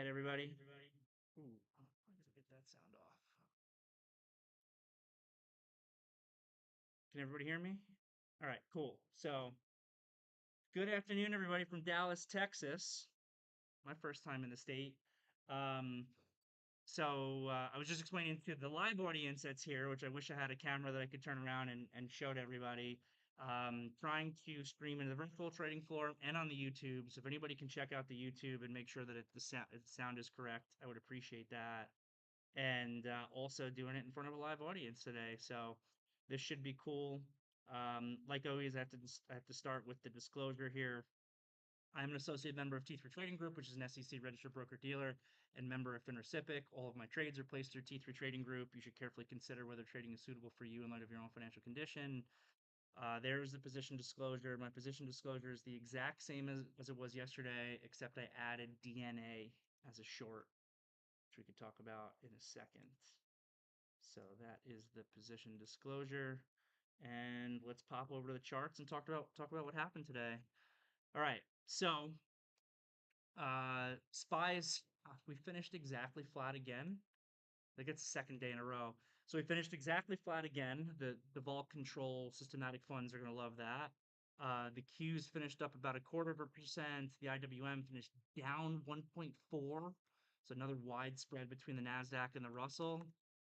right, everybody. Ooh, let's get that sound off. Can everybody hear me? All right, cool. So, good afternoon, everybody from Dallas, Texas. My first time in the state. Um, I was just explaining to the live audience that's here, which I wish I had a camera that I could turn around and show to everybody. Trying to stream into the virtual trading floor and on the YouTube. So if anybody can check out the YouTube and make sure that the sound is correct, I would appreciate that. And also doing it in front of a live audience today. So this should be cool. Like always, I have to start with the disclosure here. I'm an associate member of T3 Trading Group, which is an SEC registered broker dealer and member of FINRA. All of my trades are placed through T3 Trading Group. You should carefully consider whether trading is suitable for you in light of your own financial condition. There's the position disclosure. My position disclosure is the exact same as it was yesterday, except I added DNA as a short, which we could talk about in a second. So that is the position disclosure. And let's pop over to the charts and talk about what happened today. All right. So spies, we finished exactly flat again. I think it's the second day in a row. So we finished exactly flat again. The vault control systematic funds are going to love that. The Qs finished up about 0.25%. The IWM finished down 1.4. So another wide spread between the Nasdaq and the Russell.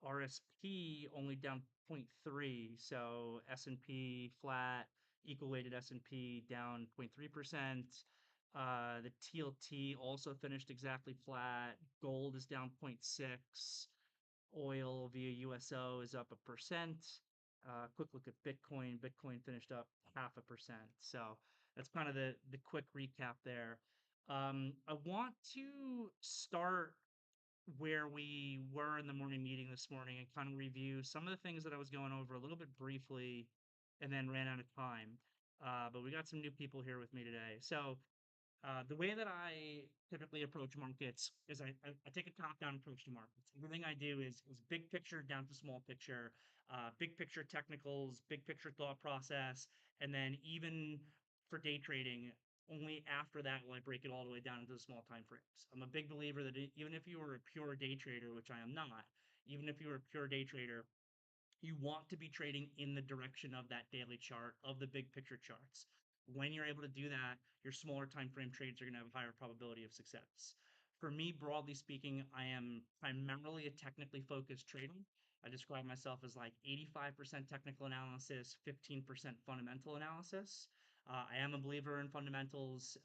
RSP only down 0.3. So S&P flat, equal weighted S&P down 0.3%. The TLT also finished exactly flat. Gold is down 0.6. Oil via USO is up 1%. Quick look at Bitcoin. Bitcoin finished up 0.5%. So that's kind of the quick recap there. I want to start where we were in the morning meeting this morning and kind of review some of the things that I was going over a little bit briefly and then ran out of time. But we got some new people here with me today. So the way that I typically approach markets is I take a top-down approach to markets. Everything I do is big picture down to small picture, big picture technicals, big picture thought process, and then even for day trading, only after that will I break it all the way down into the small time frames. I'm a big believer that even if you were a pure day trader, which I am not, even if you were a pure day trader, you want to be trading in the direction of that daily chart, of the big picture charts. When you're able to do that, your smaller time frame trades are going to have a higher probability of success. For me, broadly speaking, I am primarily a technically focused trader. I describe myself as like 85% technical analysis, 15% fundamental analysis. I am a believer in fundamentals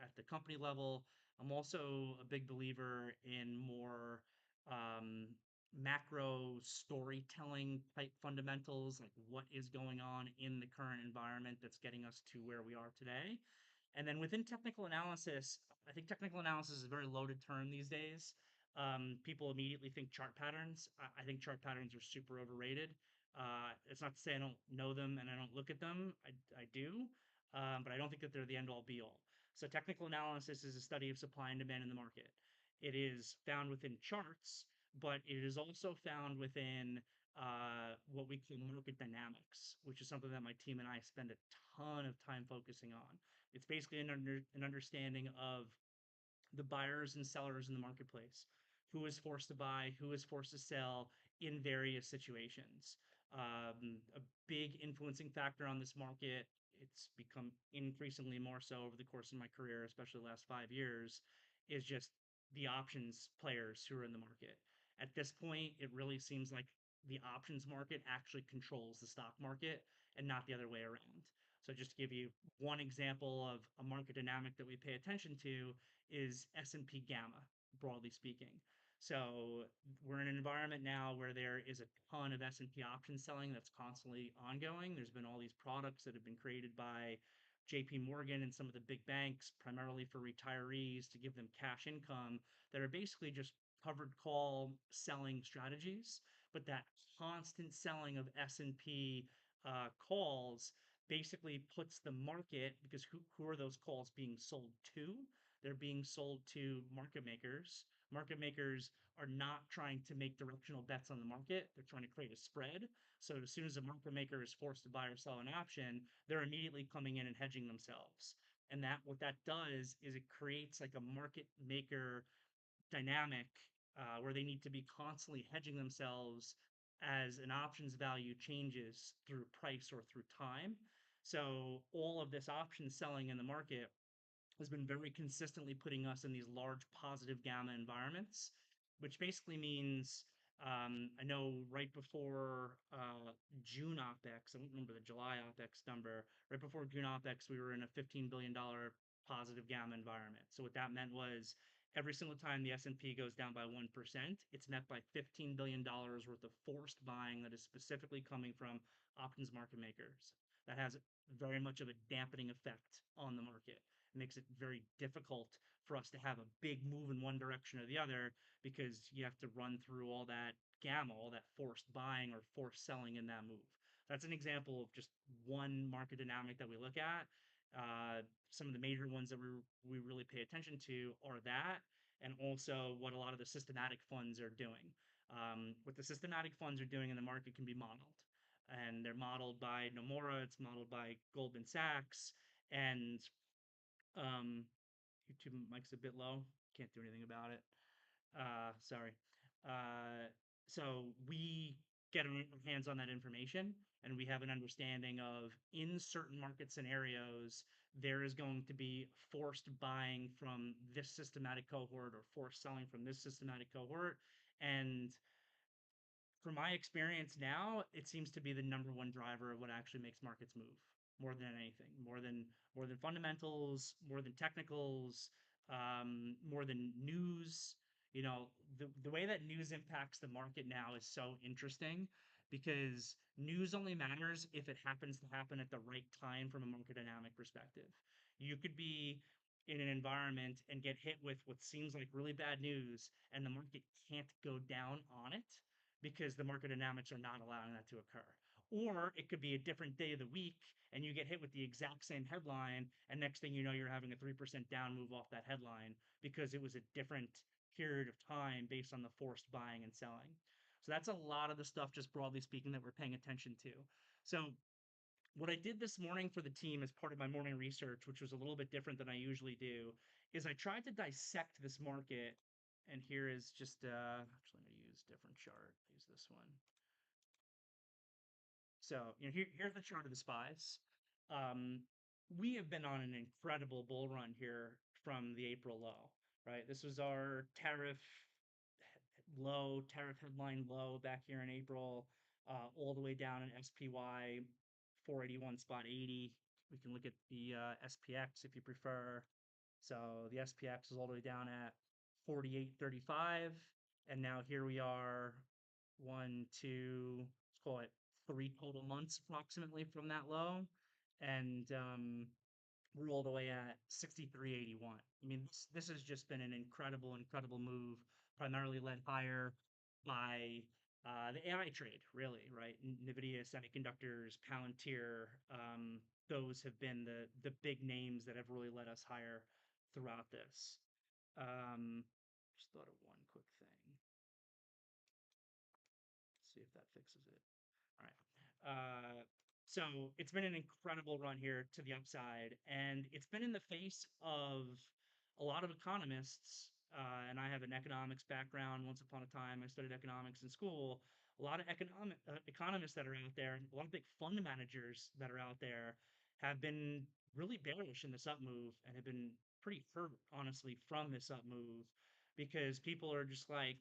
at the company level. I'm also a big believer in more um, macro storytelling type fundamentals, like what is going on in the current environment that's getting us to where we are today. And then within technical analysis, I think technical analysis is a very loaded term these days. People immediately think chart patterns. I think chart patterns are super overrated. It's not to say I don't know them and I don't look at them. I do, but I don't think that they're the end all be all. So technical analysis is a study of supply and demand in the market. It is found within charts, but it is also found within what we call market dynamics, which is something that my team and I spend a ton of time focusing on. It's basically an understanding of the buyers and sellers in the marketplace, who is forced to buy, who is forced to sell in various situations. A big influencing factor on this market, it's become increasingly more so over the course of my career, especially the last 5 years, is just the options players who are in the market. At this point, it really seems like the options market actually controls the stock market and not the other way around. So just to give you one example of a market dynamic that we pay attention to is S&P Gamma, broadly speaking. So we're in an environment now where there is a ton of S&P option selling that's constantly ongoing. There's been all these products that have been created by JP Morgan and some of the big banks, primarily for retirees to give them cash income, that are basically just covered call selling strategies. But that constant selling of S&P calls basically puts the market, because who are those calls being sold to? They're being sold to market makers. Market makers are not trying to make directional bets on the market. They're trying to create a spread. So as soon as a market maker is forced to buy or sell an option, they're immediately coming in and hedging themselves. And that what that does is it creates like a market maker dynamic where they need to be constantly hedging themselves as an options value changes through price or through time. So all of this option selling in the market has been very consistently putting us in these large positive gamma environments, which basically means I know right before June OPEX, I don't remember the July OPEX number, right before June OPEX, we were in a $15 billion positive gamma environment. So what that meant was every single time the S&P goes down by 1%, it's met by $15 billion worth of forced buying that is specifically coming from options market makers. That has very much of a dampening effect on the market. It makes it very difficult for us to have a big move in one direction or the other because you have to run through all that gamma, all that forced buying or forced selling in that move. That's an example of just one market dynamic that we look at. Some of the major ones that we really pay attention to are that, and also what a lot of the systematic funds are doing. What the systematic funds are doing in the market can be modeled, and they're modeled by Nomura. It's modeled by Goldman Sachs, and um, YouTube mic's a bit low. Can't do anything about it. Sorry. Uh, so we get our hands on that information and we have an understanding of in certain market scenarios, there is going to be forced buying from this systematic cohort or forced selling from this systematic cohort. And from my experience now, it seems to be the number one driver of what actually makes markets move more than anything, more than fundamentals, more than technicals, more than news. You know, the way that news impacts the market now is so interesting because news only matters if it happens to happen at the right time from a market dynamic perspective. You could be in an environment and get hit with what seems like really bad news, and the market can't go down on it because the market dynamics are not allowing that to occur. Or it could be a different day of the week and you get hit with the exact same headline, and next thing you know, you're having a 3% down move off that headline because it was a different period of time based on the forced buying and selling. So that's a lot of the stuff, just broadly speaking, that we're paying attention to. So what I did this morning for the team as part of my morning research, which was a little bit different than I usually do, is I tried to dissect this market. And here is just, actually, I'm going to use a different chart. Use this one. So, here's the chart of the spies. Um, we have been on an incredible bull run here from the April low, right? This was our tariff headline low back here in April, all the way down in SPY 481 spot 80. We can look at the SPX if you prefer. So the SPX is all the way down at 48.35. And now here we are, one, two, let's call it 3 total months approximately from that low. And we're all the way at 63.81. I mean, this has just been an incredible move, primarily led higher by the AI trade, really, right? NVIDIA, semiconductors, Palantir, those have been the big names that have really led us higher throughout this. Just thought of one quick thing. See if that fixes it. All right. So it's been an incredible run here to the upside, and it's been in the face of a lot of economists. And I have an economics background. Once upon a time, I studied economics in school. A lot of economists that are out there, and a lot of big fund managers that are out there, have been really bearish in this up move and have been pretty hurt, honestly, from this up move because people are just like,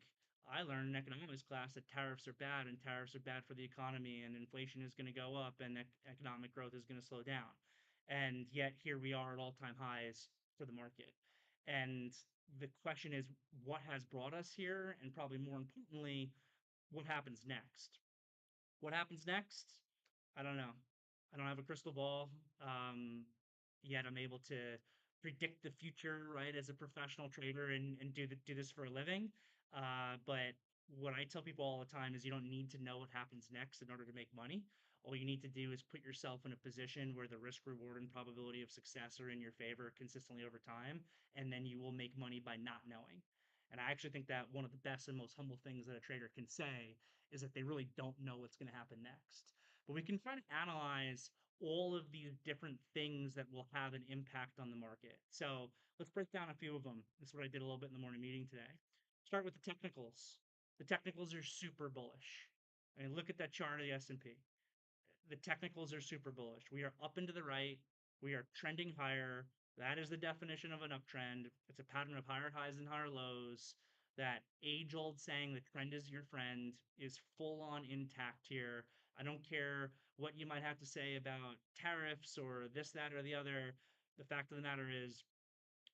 I learned in economics class that tariffs are bad and tariffs are bad for the economy and inflation is going to go up and economic growth is going to slow down. And yet here we are at all-time highs for the market. And the question is, what has brought us here? And probably more importantly, what happens next? What happens next? I don't know. I don't have a crystal ball. Yet I'm able to predict the future, right, as a professional trader and do this for a living. But what I tell people all the time is you don't need to know what happens next in order to make money. All you need to do is put yourself in a position where the risk reward and probability of success are in your favor consistently over time, and then you will make money by not knowing. And I actually think that one of the best and most humble things that a trader can say is that they really don't know what's going to happen next. But we can try to analyze all of these different things that will have an impact on the market. So let's break down a few of them. This is what I did a little bit in the morning meeting today. Start with the technicals. The technicals are super bullish. I mean, look at that chart of the S&P. The technicals are super bullish. We are up and to the right. We are trending higher. That is the definition of an uptrend. It's a pattern of higher highs and higher lows. That age old saying, the trend is your friend, is full on intact here. I don't care what you might have to say about tariffs or this, that, or the other. The fact of the matter is,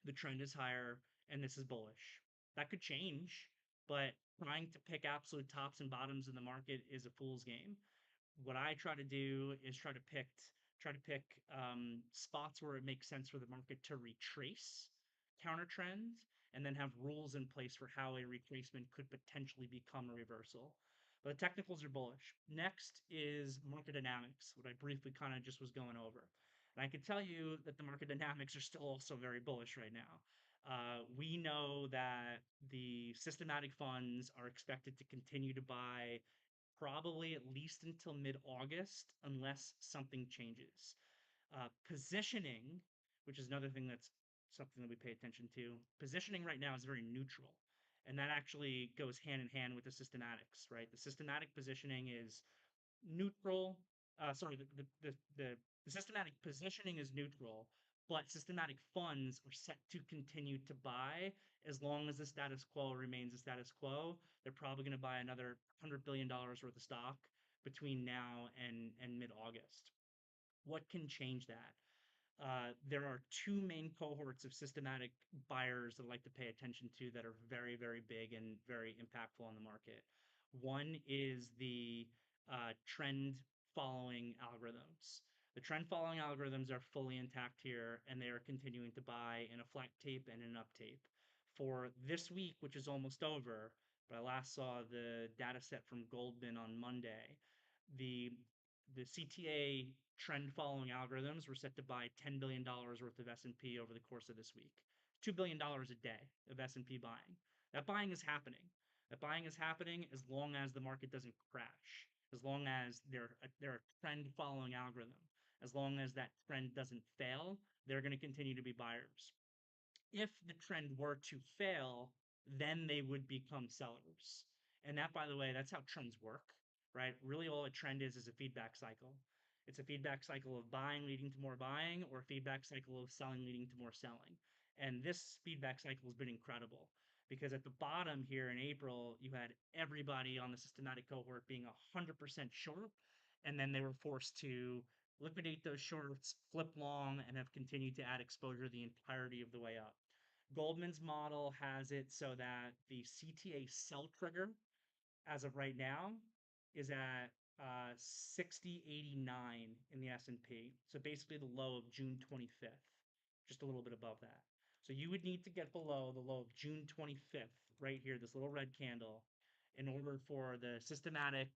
the trend is higher and this is bullish. That could change, but trying to pick absolute tops and bottoms in the market is a fool's game. What I try to do is try to pick spots where it makes sense for the market to retrace counter trend, and then have rules in place for how a retracement could potentially become a reversal. But the technicals are bullish. Next is market dynamics, what I briefly kind of just was going over. And I can tell you that the market dynamics are still also very bullish right now. We know that the systematic funds are expected to continue to buy probably at least until mid-August, unless something changes. Positioning, which is another thing that's something that we pay attention to, positioning right now is very neutral. And that actually goes hand in hand with the systematics, right? The systematic positioning is neutral. Sorry, the systematic positioning is neutral, but systematic funds are set to continue to buy as long as the status quo remains the status quo. They're probably going to buy another $100 billion worth of stock between now and mid August. What can change that? There are two main cohorts of systematic buyers that I like to pay attention to that are very, very big and very impactful on the market. One is the trend following algorithms. The trend following algorithms are fully intact here, and they are continuing to buy in a flat tape and an up tape. For this week, which is almost over, but I last saw the data set from Goldman on Monday, the the CTA trend following algorithms were set to buy $10 billion worth of S&P over the course of this week. $2 billion a day of S&P buying. That buying is happening. That buying is happening as long as the market doesn't crash, as long as they're a trend following algorithm. As long as that trend doesn't fail, they're going to continue to be buyers. If the trend were to fail, then they would become sellers. And that, by the way, that's how trends work, right? Really, all a trend is a feedback cycle. It's a feedback cycle of buying leading to more buying, or a feedback cycle of selling leading to more selling. And this feedback cycle has been incredible because at the bottom here in April, you had everybody on the systematic cohort being 100% short, and then they were forced to liquidate those shorts, flip long, and have continued to add exposure the entirety of the way up. Goldman's model has it so that the CTA sell trigger, as of right now, is at 60.89 in the S&P. So basically the low of June 25th, just a little bit above that. So you would need to get below the low of June 25th, right here, this little red candle, in order for the systematic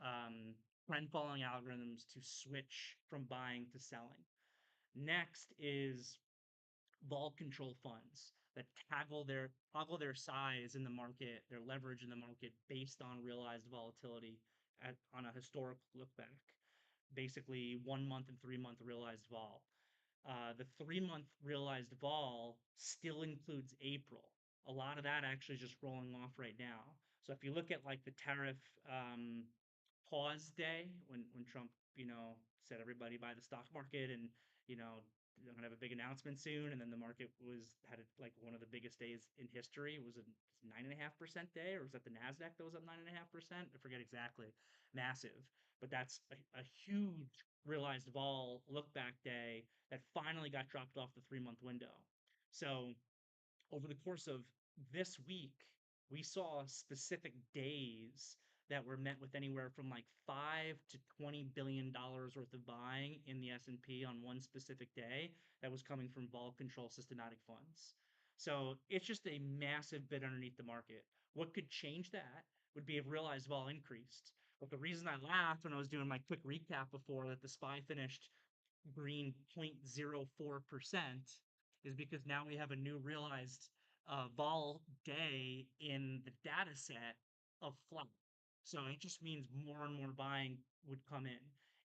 um, trend following algorithms to switch from buying to selling. Next is vol control funds that toggle their size in the market, their leverage in the market based on realized volatility on a historical look back. Basically, 1 month and 3 month realized vol. The 3 month realized vol still includes April. A lot of that actually is just rolling off right now. So if you look at like the tariff pause day when Trump, said everybody buy the stock market and, they're gonna have a big announcement soon, and then the market had like one of the biggest days in history. It was a 9.5% day, or was that the Nasdaq that was up 9.5%? I forget exactly. Massive, but that's a huge realized vol look back day that finally got dropped off the 3 month window. So over the course of this week, we saw specific days that were met with anywhere from like $5 to $20 billion worth of buying in the S&P on one specific day that was coming from vol control systematic funds. So it's just a massive bid underneath the market. What could change that would be if realized vol increased. But the reason I laughed when I was doing my quick recap before that the SPY finished green 0.04% is because now we have a new realized vol day in the data set of flat. So it just means more and more buying would come in.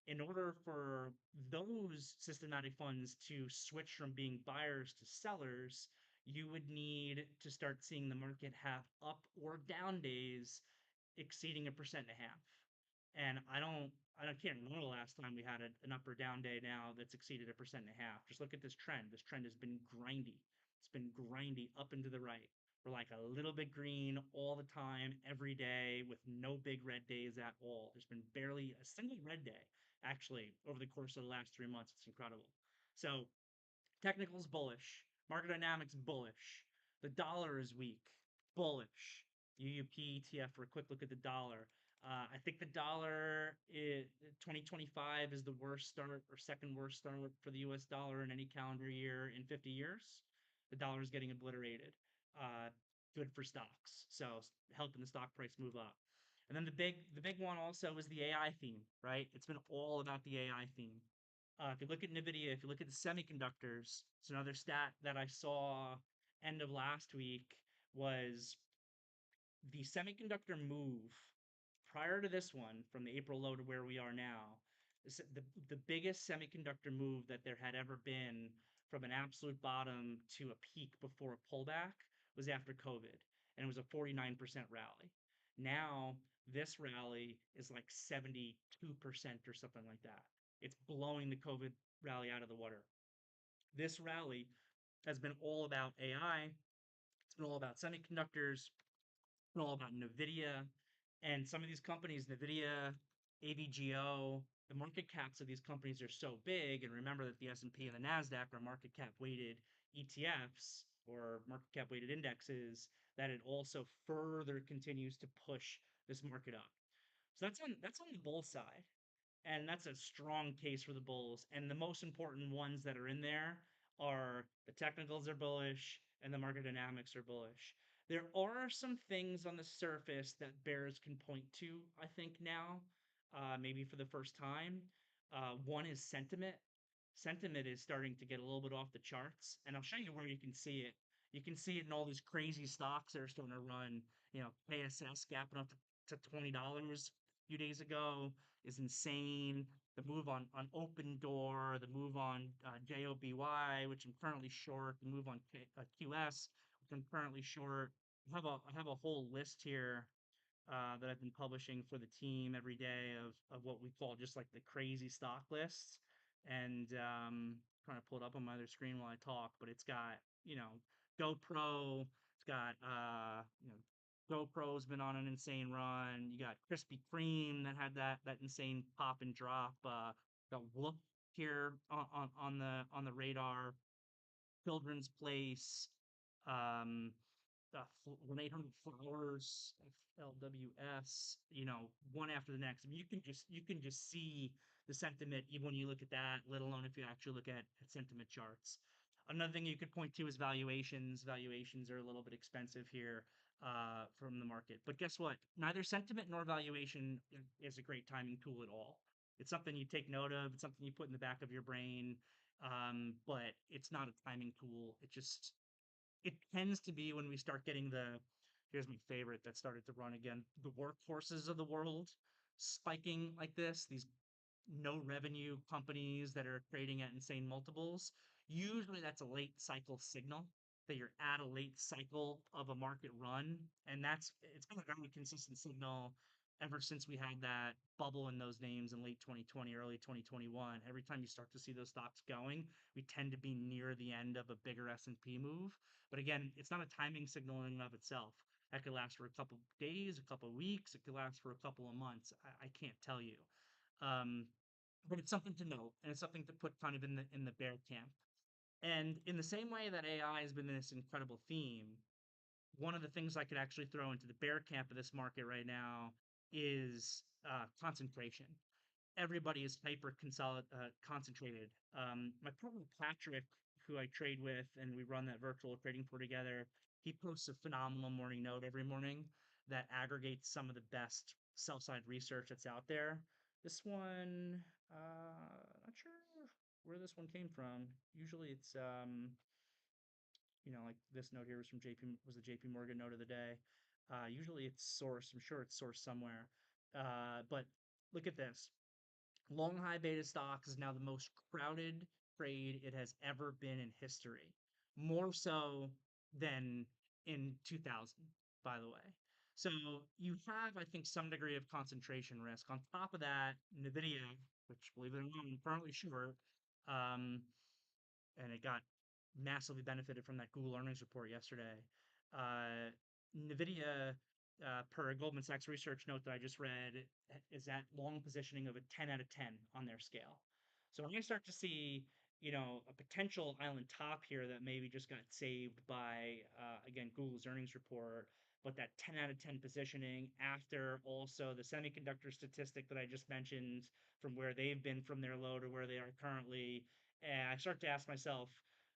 In order for those systematic funds to switch from being buyers to sellers, you would need to start seeing the market have up or down days exceeding 1.5%. And I can't remember the last time we had an up or down day now that's exceeded 1.5%. Just look at this trend. This trend has been grindy. It's been grindy up and to the right. We're like a little bit green all the time, every day, with no big red days at all. There's been barely a single red day, actually, over the course of the last 3 months. It's incredible. So technicals bullish, market dynamics bullish, the dollar is weak, bullish. UUP ETF for a quick look at the dollar. I think the dollar 2025 is the worst start or second worst start for the US dollar in any calendar year in 50 years. The dollar is getting obliterated. Uh, Good for stocks. So helping the stock price move up. And then the big one also is the AI theme, right? It's been all about the AI theme. If you look at NVIDIA, if you look at the semiconductors, it's another stat that I saw end of last week was the semiconductor move prior to this one from the April low to where we are now. The biggest semiconductor move that there had ever been from an absolute bottom to a peak before a pullback was after COVID, and it was a 49% rally. Now, this rally is like 72% or something like that. It's blowing the COVID rally out of the water. This rally has been all about AI. It's been all about semiconductors, all about NVIDIA and some of these companies, NVIDIA, AVGO, the market caps of these companies are so big. And remember that the S&P and the NASDAQ are market cap weighted ETFs or market cap weighted indexes, that it also further continues to push this market up. So that's on the bull side. And that's a strong case for the Bulls. And the most important ones that are in there are the technicals are bullish and the market dynamics are bullish. There are some things on the surface that bears can point to, I think, now, maybe for the first time. One is sentiment. Sentiment is starting to get a little bit off the charts, and I'll show you where you can see it. You can see it in all these crazy stocks that are starting to run. KSS gapping up to $20 a few days ago is insane. The move on Open Door, the move on JOBY, which I'm currently short, the move on QS, which I'm currently short. I have a whole list here that I've been publishing for the team every day of what we call just like the crazy stock lists. And trying to pull it up on my other screen while I talk, but it's got, GoPro, it's got GoPro's been on an insane run. You got Krispy Kreme that had that insane pop and drop. Got Whoop here on the radar. Children's Place, um, 1-800 Flowers, FLWS, one after the next. I mean, you can just see the sentiment even when you look at that, let alone if you actually look at sentiment charts. Another thing you could point to is valuations. Valuations are a little bit expensive here from the market. But guess what? Neither sentiment nor valuation is a great timing tool at all. It's something you take note of. It's something you put in the back of your brain. But it's not a timing tool. It tends to be when we start getting here's my favorite that started to run again, the workhorses of the world spiking like this, these no revenue companies that are trading at insane multiples. Usually that's a late cycle signal that you're at a late cycle of a market run. And it's been a very consistent signal ever since we had that bubble in those names in late 2020, early 2021. Every time you start to see those stocks going, we tend to be near the end of a bigger S&P move. But again, it's not a timing signal in and of itself. That could last for a couple days, a couple weeks. It could last for a couple of months. I can't tell you. Um, but it's something to note, and it's something to put kind of in the bear camp. And in the same way that AI has been this incredible theme, one of the things I could actually throw into the bear camp of this market right now is concentration. Everybody is concentrated. My partner Patrick, who I trade with, and we run that virtual trading floor together, he posts a phenomenal morning note every morning that aggregates some of the best sell side research that's out there. This one, not sure where this one came from. Usually it's like this note here was the JP Morgan note of the day. Usually it's sourced. I'm sure it's sourced somewhere. But look at this. Long high beta stocks is now the most crowded trade it has ever been in history, more so than in 2000, by the way. So you have, I think, some degree of concentration risk. On top of that, NVIDIA, which believe it or not, I'm currently short, um, and it got massively benefited from that Google earnings report yesterday. Uh, NVIDIA, per a Goldman Sachs research note that I just read, is at long positioning of a 10 out of 10 on their scale. So when you start to see, a potential island top here that maybe just got saved by, again, Google's earnings report, but that 10 out of 10 positioning after also the semiconductor statistic that I just mentioned from where they've been from their low to where they are currently, and I start to ask myself,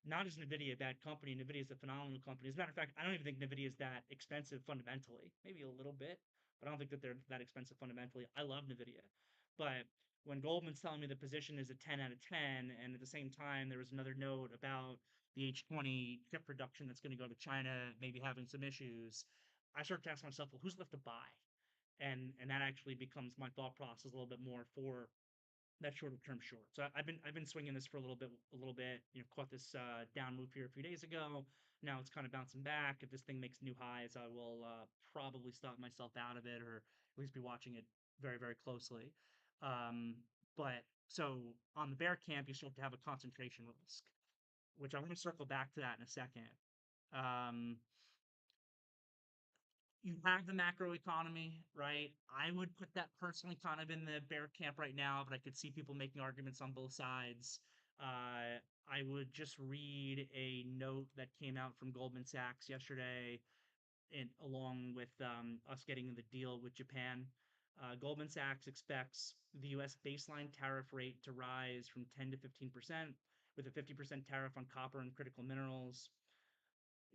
not is NVIDIA a bad company? NVIDIA is a phenomenal company. As a matter of fact, I don't even think NVIDIA is that expensive fundamentally. Maybe a little bit, but I don't think that they're that expensive fundamentally. I love NVIDIA. But when Goldman's telling me the position is a 10 out of 10, and at the same time, there was another note about the H20 chip production that's going to go to China, maybe having some issues, I start to ask myself, well, who's left to buy? And that actually becomes my thought process a little bit more for that shorter term short. So I've been swinging this for a little bit. Caught this down move here a few days ago. Now it's kind of bouncing back. If this thing makes new highs, I will probably stop myself out of it, or at least be watching it very very closely. Um, but so on the bear camp, you start to have a concentration risk, which I'm going to circle back to that in a second. Um, you have the macro economy, right? I would put that personally kind of in the bear camp right now, but I could see people making arguments on both sides. I would just read a note that came out from Goldman Sachs yesterday, along with us getting the deal with Japan. Goldman Sachs expects the U.S. baseline tariff rate to rise from 10 to 15%, with a 50% tariff on copper and critical minerals.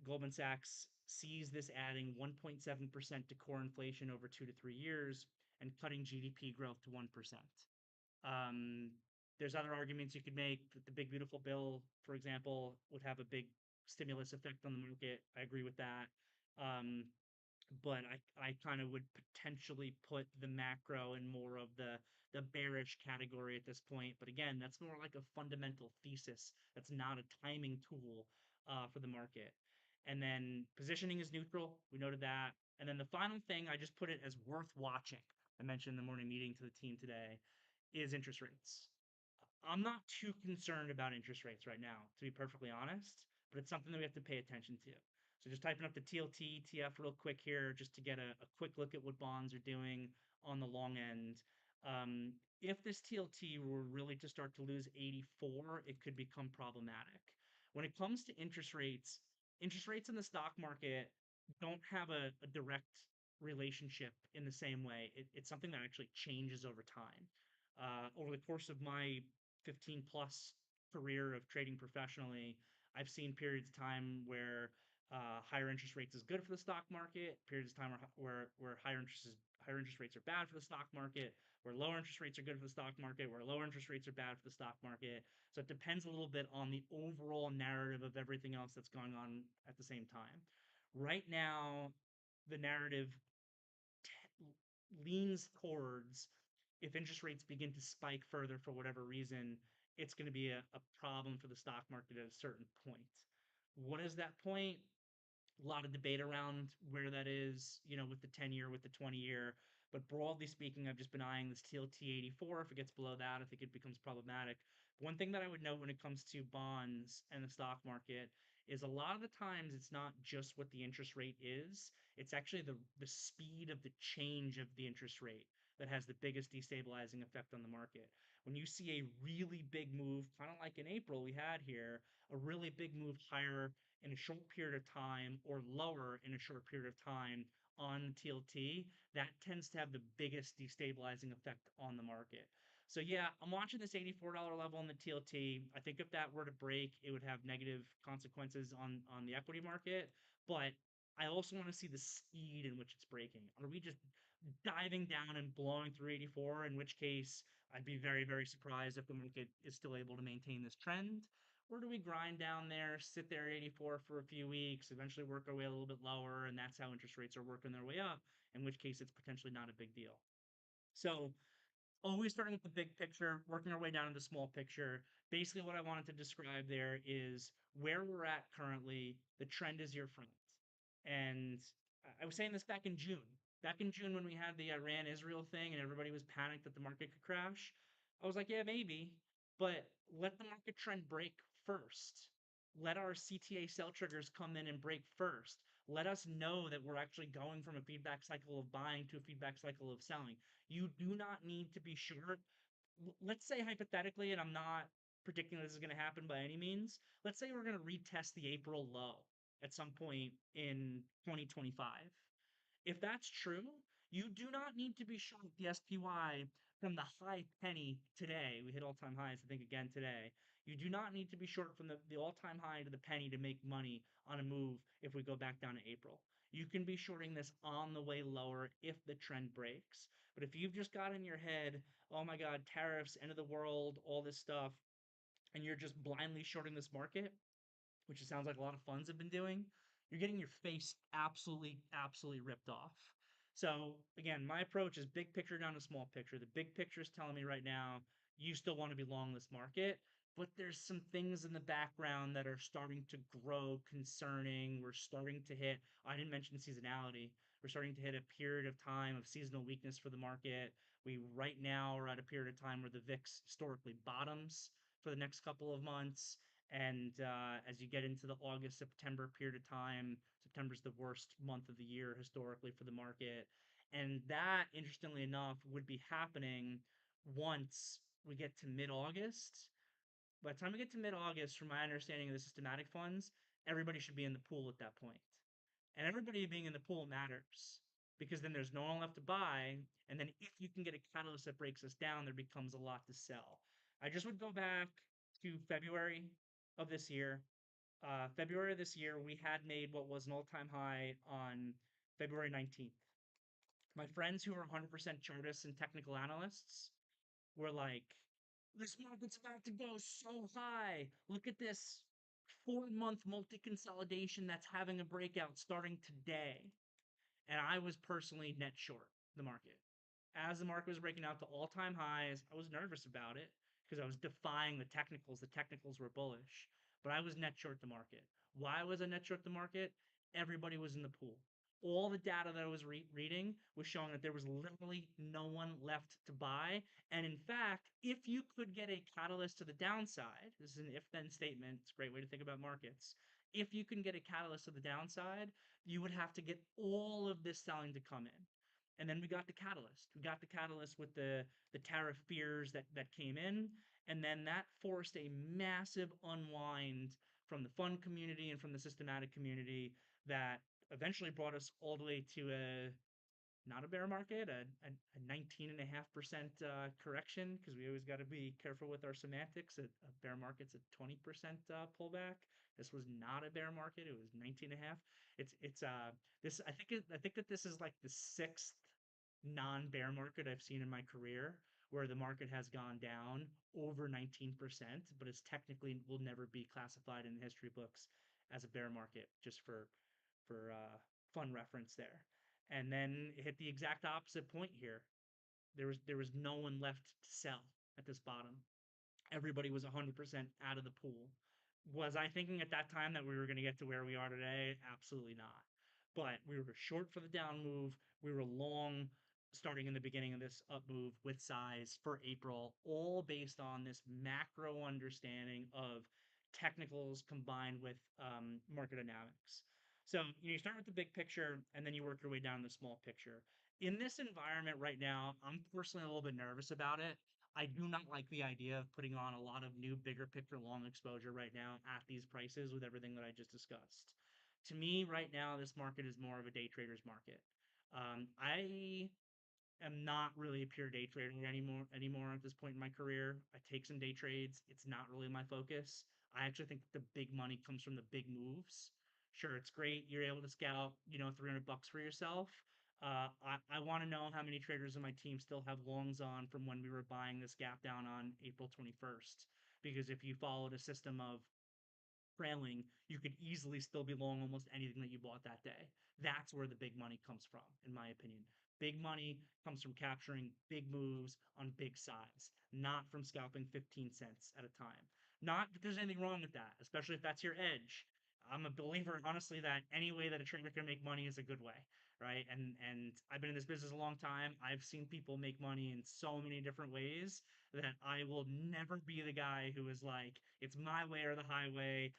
Goldman Sachs sees this adding 1.7% to core inflation over 2 to 3 years and cutting GDP growth to 1%. Um, there's other arguments you could make that the big beautiful bill, for example, would have a big stimulus effect on the market. I agree with that. Um, but I kind of would potentially put the macro in more of the bearish category at this point. But again, that's more like a fundamental thesis. That's not a timing tool for the market. And then positioning is neutral. We noted that. And then the final thing, I just put it as worth watching. I mentioned in the morning meeting to the team today is interest rates. I'm not too concerned about interest rates right now, to be perfectly honest, but it's something that we have to pay attention to. So just typing up the TLT, TF real quick here, just to get a quick look at what bonds are doing on the long end. If this TLT were really to start to lose 84, it could become problematic. When it comes to interest rates in the stock market don't have a direct relationship in the same way. It's something that actually changes over time. Over the course of my 15 plus career of trading professionally, I've seen periods of time where higher interest rates is good for the stock market, periods of time where higher interest rates are bad for the stock market, where lower interest rates are good for the stock market, where lower interest rates are bad for the stock market. So it depends a little bit on the overall narrative of everything else that's going on at the same time. Right now, the narrative leans towards, if interest rates begin to spike further for whatever reason, it's going to be a problem for the stock market at a certain point. What is that point? A lot of debate around where that is, with the 10-year, with the 20-year. But broadly speaking, I've just been eyeing this TLT 84. If it gets below that, I think it becomes problematic. One thing that I would note when it comes to bonds and the stock market is a lot of the times it's not just what the interest rate is, it's actually the speed of the change of the interest rate that has the biggest destabilizing effect on the market. When you see a really big move, kind of like in April we had here, a really big move higher in a short period of time or lower in a short period of time on TLT, that tends to have the biggest destabilizing effect on the market. So yeah, I'm watching this $84 level on the TLT. I think if that were to break, it would have negative consequences on the equity market. But I also want to see the speed in which it's breaking. Are we just diving down and blowing through 84? In which case, I'd be very, very surprised if the market is still able to maintain this trend. Or do we grind down there, sit there at 84 for a few weeks, eventually work our way a little bit lower, and that's how interest rates are working their way up, in which case it's potentially not a big deal. So always starting with the big picture, working our way down to the small picture. Basically, what I wanted to describe there is where we're at currently. The trend is your friend. And I was saying this back in June. Back in June, when we had the Iran Israel thing and everybody was panicked that the market could crash, I was like, yeah, maybe, but let the market trend break first. Let our CTA sell triggers come in and break first. Let us know that we're actually going from a feedback cycle of buying to a feedback cycle of selling. You do not need to be short. Let's say hypothetically, and I'm not predicting this is going to happen by any means. Let's say we're going to retest the April low at some point in 2025. If that's true, you do not need to be short the SPY from the high penny today. We hit all-time highs, I think, again today. You do not need to be short from the all-time high to the penny to make money on a move if we go back down to April. You can be shorting this on the way lower if the trend breaks. But if you've just got in your head, oh my God, tariffs, end of the world, all this stuff, and you're just blindly shorting this market, which it sounds like a lot of funds have been doing, you're getting your face absolutely, absolutely ripped off. So again, my approach is big picture down to small picture. The big picture is telling me right now, you still want to be long this market, but there's some things in the background that are starting to grow concerning. We're starting to hit, I didn't mention seasonality. We're starting to hit a period of time of seasonal weakness for the market. We right now are at a period of time where the VIX historically bottoms for the next couple of months. And as you get into the August, September period of time, September's the worst month of the year historically for the market. And that, interestingly enough, would be happening once we get to mid August. By the time we get to mid August, from my understanding of the systematic funds, everybody should be in the pool at that point. And everybody being in the pool matters because then there's no one left to buy. And then if you can get a catalyst that breaks us down, there becomes a lot to sell. I just would go back to February of this year. February of this year, we had made what was an all time high on February 19th. My friends who are 100% chartists and technical analysts were like, this market's about to go so high. Look at this 4-month multi consolidation that's having a breakout starting today. And I was personally net short the market. As the market was breaking out to all-time highs, I was nervous about it because I was defying the technicals. The technicals were bullish, but I was net short the market. Why was I net short the market? Everybody was in the pool. All the data that I was reading was showing that there was literally no one left to buy. And in fact, if you could get a catalyst to the downside, this is an if-then statement. It's a great way to think about markets. If you can get a catalyst to the downside, you would have to get all of this selling to come in. And then we got the catalyst. We got the catalyst with the tariff fears that came in, and then that forced a massive unwind from the fund community and from the systematic community that eventually brought us all the way to a not a bear market, a 19.5% correction, because we always got to be careful with our semantics. A bear market's a 20% pullback. This was not a bear market. It was 19.5. It's this I think that this is like the sixth non-bear market I've seen in my career where the market has gone down over 19%, but it's technically will never be classified in the history books as a bear market, just for fun reference there. And then it hit the exact opposite point here. There was no one left to sell at this bottom. Everybody was 100% out of the pool. Was I thinking at that time that we were going to get to where we are today? Absolutely not. But we were short for the down move. We were long starting in the beginning of this up move with size for April, all based on this macro understanding of technicals combined with market dynamics. So you start with the big picture and then you work your way down to the small picture. In this environment right now, I'm personally a little bit nervous about it. I do not like the idea of putting on a lot of new, bigger picture long exposure right now at these prices with everything that I just discussed. To me, right now, this market is more of a day trader's market. I am not really a pure day trader anymore at this point in my career. I take some day trades. It's not really my focus. I actually think the big money comes from the big moves. Sure, it's great. You're able to scout, $300 for yourself. I want to know how many traders on my team still have longs on from when we were buying this gap down on April 21st. Because if you followed a system of trailing, you could easily still be long almost anything that you bought that day. That's where the big money comes from, in my opinion. Big money comes from capturing big moves on big size, not from scalping 15 cents at a time. Not that there's anything wrong with that, especially if that's your edge. I'm a believer, honestly, that any way that a trainer can make money is a good way, right? And I've been in this business a long time. I've seen people make money in so many different ways that I will never be the guy who is like, it's my way or the highway.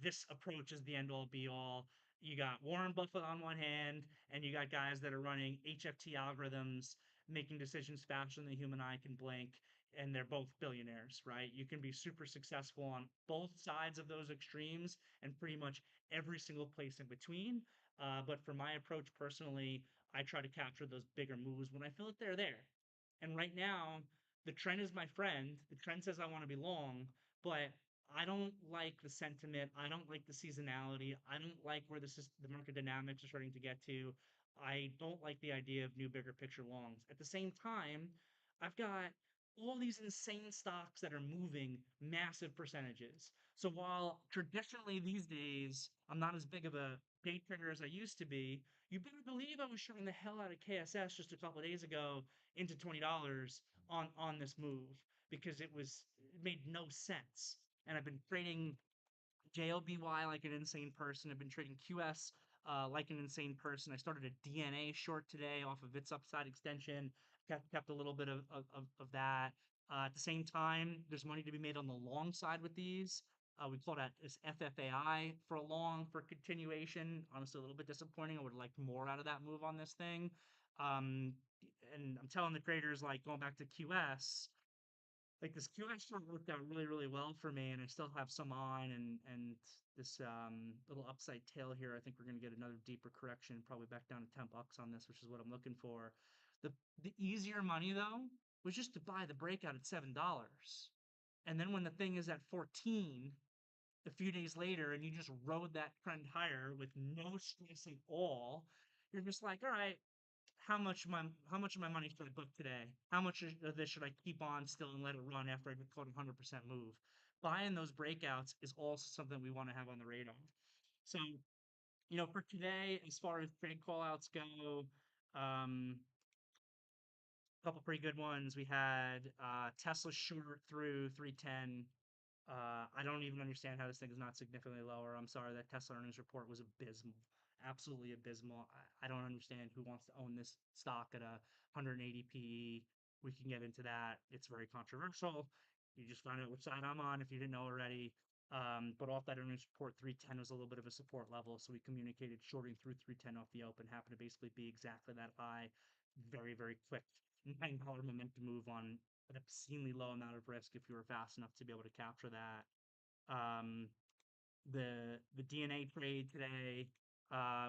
This approach is the end all be all. You got Warren Buffett on one hand, and you got guys that are running HFT algorithms, making decisions faster than the human eye can blink, and they're both billionaires, right? You can be super successful on both sides of those extremes and pretty much every single place in between. But for my approach personally, I try to capture those bigger moves when I feel that they're there. And right now, the trend is my friend. The trend says I want to be long, but I don't like the sentiment. I don't like the seasonality. I don't like where the market dynamics are starting to get to. I don't like the idea of new bigger picture longs. At the same time, I've got all these insane stocks that are moving massive percentages. So while traditionally these days I'm not as big of a day trader as I used to be, you better believe I was shorting the hell out of KSS just a couple of days ago into $20 on this move because it made no sense. And I've been trading JLBY like an insane person. I've been trading QS like an insane person. I started a DNA short today off of its upside extension. Kept a little bit of that. At the same time, there's money to be made on the long side with these. We call that as FFAI for a long for continuation. Honestly, a little bit disappointing. I would have liked more out of that move on this thing. Um, and I'm telling the traders, like going back to QS, like this QX short worked out really, really well for me, and I still have some on and this little upside tail here. I think we're gonna get another deeper correction, probably back down to $10 on this, which is what I'm looking for. The the easier money though was just to buy the breakout at $7. And then when the thing is at 14 a few days later and you just rode that trend higher with no stress at all, you're just like, all right, how much of my money should I book today? How much of this should I keep on still and let it run after I get caught 100% move? Buying those breakouts is also something we want to have on the radar. So, for today, as far as trade callouts go, um, a couple pretty good ones. We had Tesla short through 310. I don't even understand how this thing is not significantly lower. I'm sorry, that Tesla earnings report was abysmal, absolutely abysmal. I don't understand who wants to own this stock at a 180 PE. We can get into that. It's very controversial. You just find out which side I'm on if you didn't know already. But off that earnings report, 310 was a little bit of a support level, so we communicated shorting through 310 off the open. Happened to basically be exactly that high, very, very quick $9 momentum move on an obscenely low amount of risk if you were fast enough to be able to capture that. Um, the DNA trade today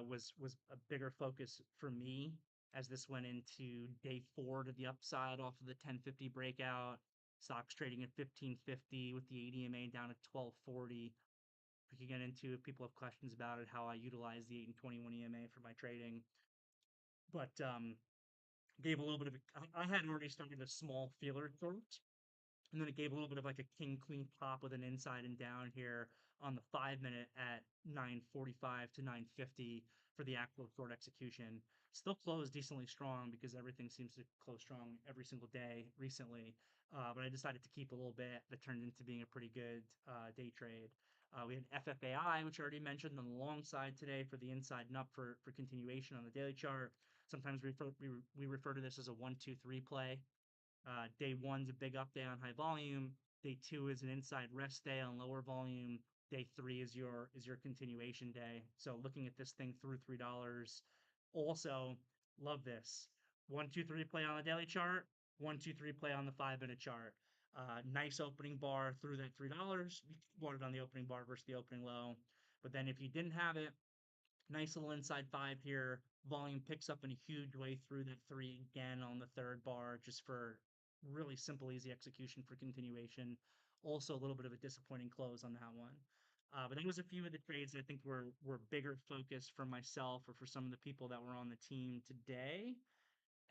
was a bigger focus for me as this went into day 4 to the upside off of the 1050 breakout. Stocks trading at 1550 with the ADMA down at 1240. We can get into if people have questions about it, how I utilize the 8 and 21 EMA for my trading. But gave a little bit of I had already started a small feeler short, and then it gave a little bit of like a king queen pop with an inside and down here on the 5 minute at 9:45 to 9:50 for the actual short execution. Still closed decently strong because everything seems to close strong every single day recently. But I decided to keep a little bit. That turned into being a pretty good day trade. We had FFAI, which I already mentioned, on the long side today for the inside and up for continuation on the daily chart. Sometimes we refer to this as a 1-2-3 play. Day one's a big up day on high volume. Day two is an inside rest day on lower volume. Day three is your continuation day. So looking at this thing through $3. Also, love this. 1-2-3 play on the daily chart. 1-2-3 play on the 5 minute chart. Nice opening bar through that $3. You bought it on the opening bar versus the opening low. But then if you didn't have it, nice little inside 5 here. Volume picks up in a huge way through that 3 again on the third bar, just for really simple, easy execution for continuation. Also, a little bit of a disappointing close on that one. But that was a few of the trades I think were bigger focus for myself or for some of the people that were on the team today.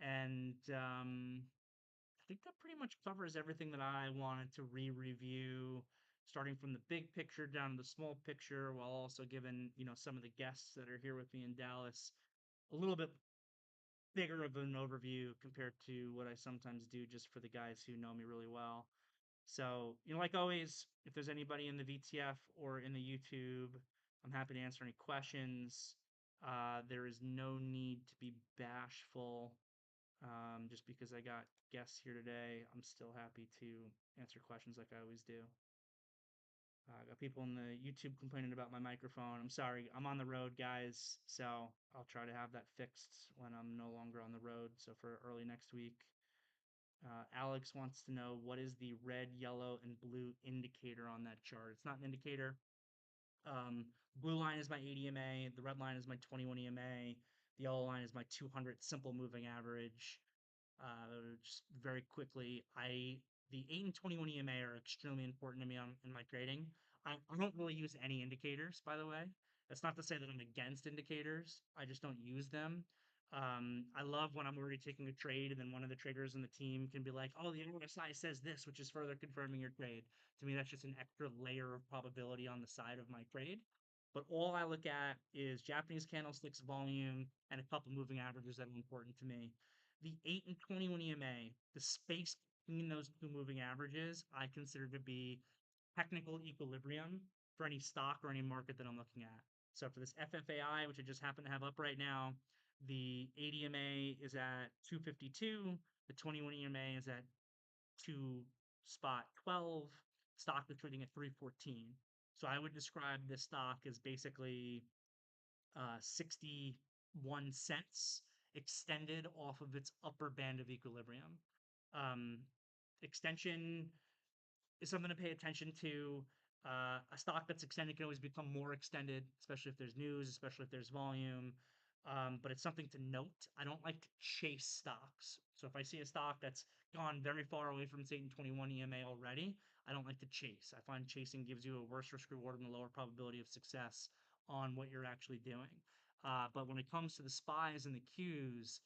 And I think that pretty much covers everything that I wanted to re-review, starting from the big picture down to the small picture, while also giving, some of the guests that are here with me in Dallas a little bit bigger of an overview compared to what I sometimes do just for the guys who know me really well. So, like always, if there's anybody in the VTF or in the YouTube, I'm happy to answer any questions. There is no need to be bashful. Just because I got guests here today, I'm still happy to answer questions like I always do. I got people in the YouTube complaining about my microphone. I'm sorry, I'm on the road, guys, so I'll try to have that fixed when I'm no longer on the road. So for early next week. Alex wants to know what is the red, yellow, and blue indicator on that chart. It's not an indicator. Um, Blue line is my 80 EMA. The red line is my 21 EMA. The yellow line is my 200 simple moving average. Just very quickly, the 8 and 21 EMA are extremely important to me in my grading. I don't really use any indicators, by the way. That's not to say that I'm against indicators. I just don't use them. I love when I'm already taking a trade and then one of the traders in the team can be like, "Oh, the RSI says this," which is further confirming your trade. To me, that's just an extra layer of probability on the side of my trade. But all I look at is Japanese candlesticks, volume, and a couple moving averages that are important to me. The 8 and 21 EMA, the space between those two moving averages, I consider to be technical equilibrium for any stock or any market that I'm looking at. So for this FFAI, which I just happen to have up right now, the 8 EMA is at 252, the 21 EMA is at 2 spot 12, stock is trading at 314. So I would describe this stock as basically 61 cents extended off of its upper band of equilibrium. Um, Extension is something to pay attention to. A stock that's extended can always become more extended, especially if there's news, especially if there's volume. But it's something to note. I don't like to chase stocks. So if I see a stock that's gone very far away from its 8 and 21 EMA already, I don't like to chase. I find chasing gives you a worse risk reward and a lower probability of success on what you're actually doing. But when it comes to the spies and the Qs,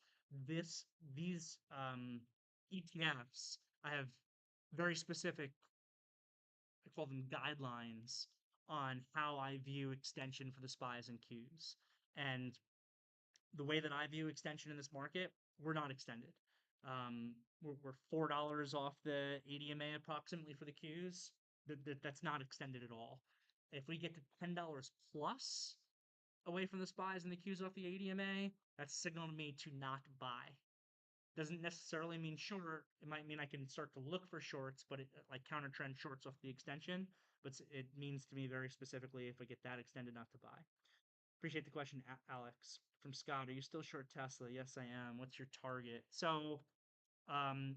these ETFs, I have very specific, I call them guidelines on how I view extension for the spies and Qs. And the way that I view extension in this market, we're not extended. We're $4 off the ADMA approximately for the Qs. That's not extended at all. If we get to $10 plus away from the spies and the Qs off the ADMA, that's a signal to me to not buy. Doesn't necessarily mean short. It might mean I can start to look for shorts, but like counter trend shorts off the extension. But it means to me very specifically if I get that extended not to buy. Appreciate the question, Alex. From Scott, are you still short Tesla? Yes, I am. What's your target? So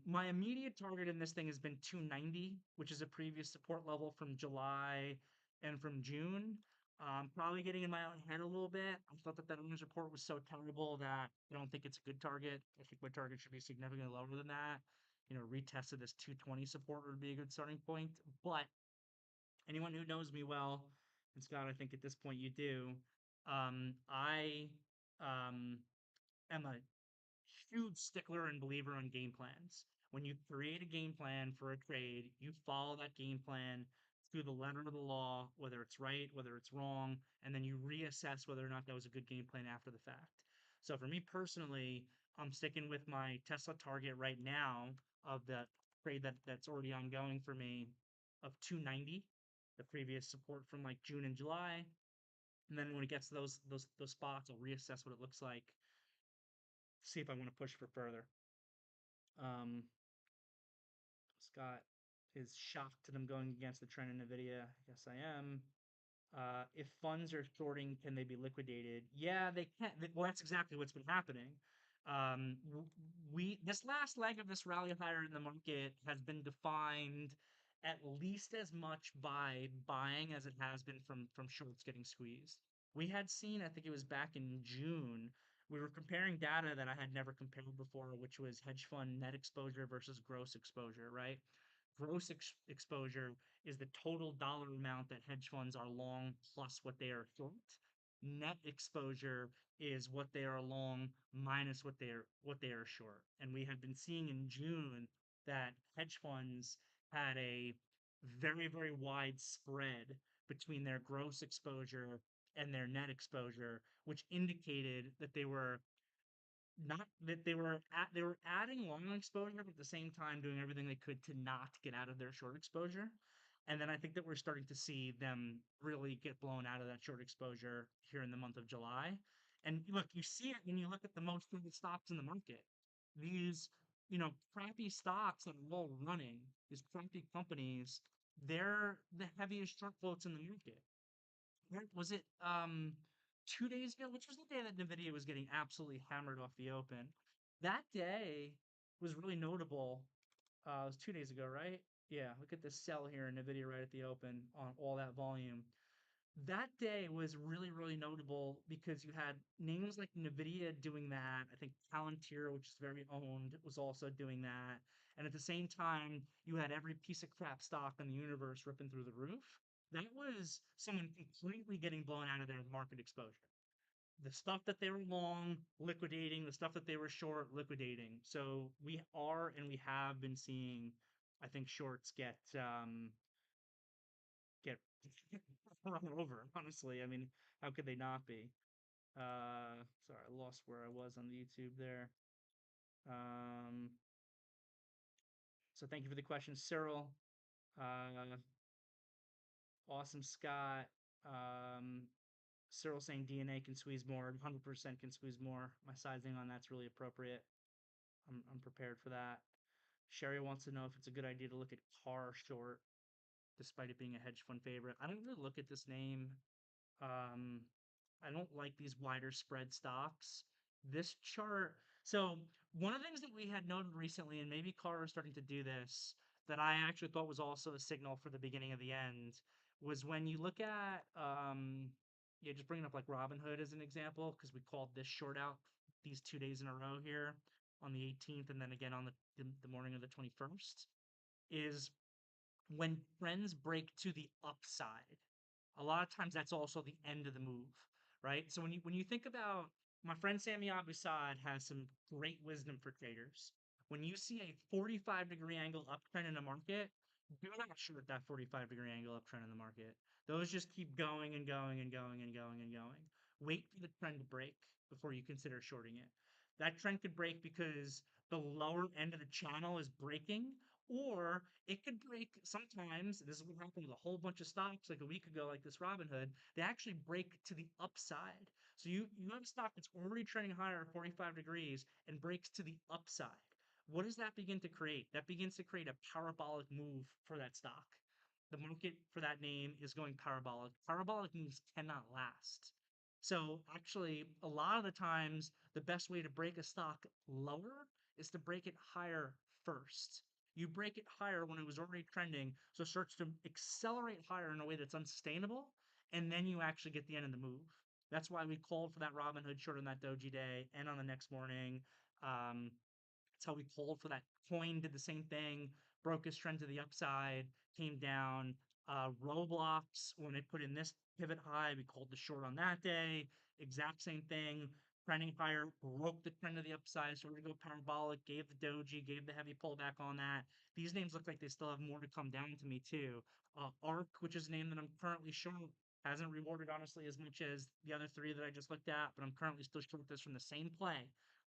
my immediate target in this thing has been 290, which is a previous support level from July and from June. Probably getting in my own head a little bit. I thought that earnings report was so terrible that I don't think it's a good target. I think my target should be significantly lower than that. Retest of this 220 support would be a good starting point. But anyone who knows me well, and Scott, I think at this point you do, I um, am a huge stickler and believer on game plans. When you create a game plan for a trade, you follow that game plan through the letter of the law, whether it's right, whether it's wrong, and then you reassess whether or not that was a good game plan after the fact. So for me personally, I'm sticking with my Tesla target right now of the trade that's already ongoing for me of 290, the previous support from like June and July. And then when it gets to those spots, I'll reassess what it looks like, see if I want to push for further. Scott is shocked that I'm going against the trend in NVIDIA. Yes, I am. If funds are shorting, can they be liquidated? Yeah, they can. Well, that's exactly what's been happening. We this last leg of this rally higher in the market has been defined at least as much by buying as it has been from shorts getting squeezed. We had seen, I think it was back in June, we were comparing data that I had never compared before, which was hedge fund net exposure versus gross exposure, right? Gross exposure is the total dollar amount that hedge funds are long plus what they are short. Net exposure is what they are long minus what they are short. And we had been seeing in June that hedge funds had a very, very wide spread between their gross exposure and their net exposure, which indicated that they were not that they were adding long exposure, but at the same time doing everything they could to not get out of their short exposure. And then I think that we're starting to see them really get blown out of that short exposure here in the month of July. And look, you see it when you look at the most traded stocks in the market. These, crappy stocks that are all running, these crappy companies, they're the heaviest short floats in the market. Where was it? 2 days ago, which was the day that Nvidia was getting absolutely hammered off the open. That day was really notable. It was 2 days ago, right? Yeah, look at the sell here in Nvidia right at the open on all that volume. That day was really, really notable because you had names like Nvidia doing that. I think Palantir, which is very owned, was also doing that. And at the same time, you had every piece of crap stock in the universe ripping through the roof. That was someone completely getting blown out of their market exposure. The stuff that they were long, liquidating, the stuff that they were short, liquidating. So we are and we have been seeing, I think, shorts get run over, honestly. I mean, how could they not be? Sorry, I lost where I was on the YouTube there. Um, so thank you for the question, Cyril. Uh, awesome, Scott. Um, Cyril saying DNA can squeeze more, 100% can squeeze more. My sizing on that's really appropriate. I'm prepared for that. Sherry wants to know if it's a good idea to look at car short, despite it being a hedge fund favorite. I don't really look at this name. Um, I don't like these wider spread stocks. This chart, so one of the things that we had noted recently, and maybe Carr is starting to do this, that I actually thought was also a signal for the beginning of the end, was when you look at, yeah, just bringing up like Robinhood as an example, because we called this short out these 2 days in a row here on the 18th and then again on the morning of the 21st, is when trends break to the upside, a lot of times that's also the end of the move, right? So when you think about my friend Sammy Abusad has some great wisdom for traders. When you see a 45-degree angle uptrend in a market, do not short that 45-degree angle uptrend in the market. Those just keep going and going and going and going and going. Wait for the trend to break before you consider shorting it. That trend could break because the lower end of the channel is breaking, or it could break sometimes. This is what happened with a whole bunch of stocks like a week ago, like this Robinhood. They actually break to the upside. So you have a stock that's already trending higher at 45 degrees and breaks to the upside. What does that begin to create? That begins to create a parabolic move for that stock. The market for that name is going parabolic. Parabolic moves cannot last. So actually, a lot of the times, the best way to break a stock lower is to break it higher first. You break it higher when it was already trending, so it starts to accelerate higher in a way that's unsustainable, and then you actually get the end of the move. That's why we called for that Robinhood short on that Doji day and on the next morning. Um, that's how we called for that. Coin did the same thing, broke his trend to the upside, came down. Roblox, when it put in this pivot high, we called the short on that day. Exact same thing. Trending higher, broke the trend to the upside, started to go parabolic, gave the doji, gave the heavy pullback on that. These names look like they still have more to come down to me, too. ARC, which is a name that I'm currently short, hasn't rewarded honestly as much as the other three that I just looked at, but I'm currently still short this from the same play.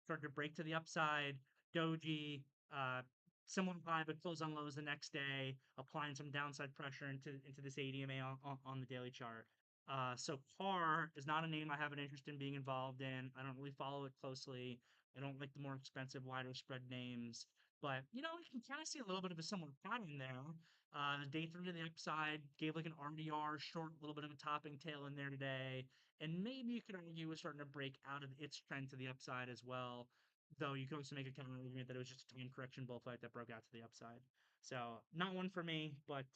Started to break to the upside, doji, uh, similar high, but close on lows the next day, applying some downside pressure into this ADMA on the daily chart. So CAR is not a name I have an interest in being involved in. I don't really follow it closely. I don't like the more expensive, wider spread names. But, you can kind of see a little bit of a similar pattern there. Day three to the upside gave like an RDR short, a little bit of a topping tail in there today. And maybe you could argue was starting to break out of its trend to the upside as well. Though you could also make a counter argument that it was just a time correction bullfight that broke out to the upside. So not one for me, but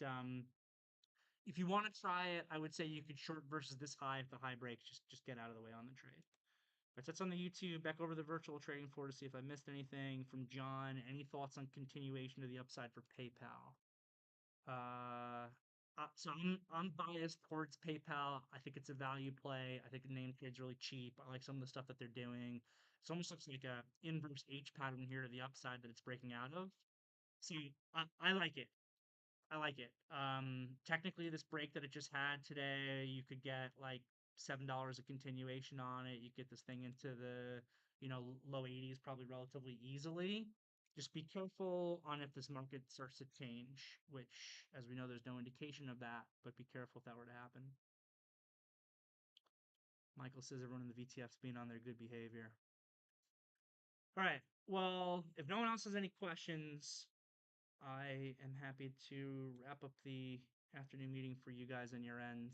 if you want to try it, I would say you could short versus this high. If the high breaks, just get out of the way on the trade. But that's on the YouTube. Back over the virtual trading floor to see if I missed anything from John. Any thoughts on continuation to the upside for PayPal? Uh, so I'm biased towards PayPal. I think it's a value play. I think the name trade's really cheap. I like some of the stuff that they're doing. It almost looks like a inverse H pattern here to the upside that it's breaking out of. So I like it. I like it. Technically, this break that it just had today, you could get like $7 a continuation on it. You get this thing into the low 80s probably relatively easily. Just be careful on if this market starts to change, which, as we know, there's no indication of that, but be careful if that were to happen. Michael says everyone in the VTF's being on their good behavior. All right. Well, if no one else has any questions, I am happy to wrap up the afternoon meeting for you guys on your end.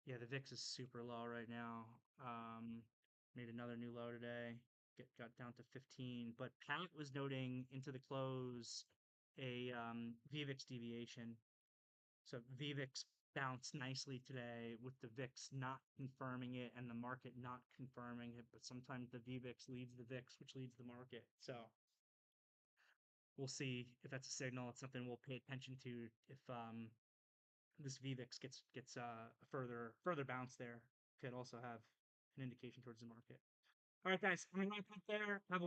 Yeah, the VIX is super low right now. Made another new low today. Got down to 15, but Pat was noting into the close a VVIX deviation. So VVIX bounced nicely today with the VIX not confirming it and the market not confirming it. But sometimes the VVIX leads the VIX, which leads the market. So we'll see if that's a signal. It's something we'll pay attention to if this VVIX gets a further bounce there. Could also have an indication towards the market. All right, guys, I'm gonna wrap up there. Have a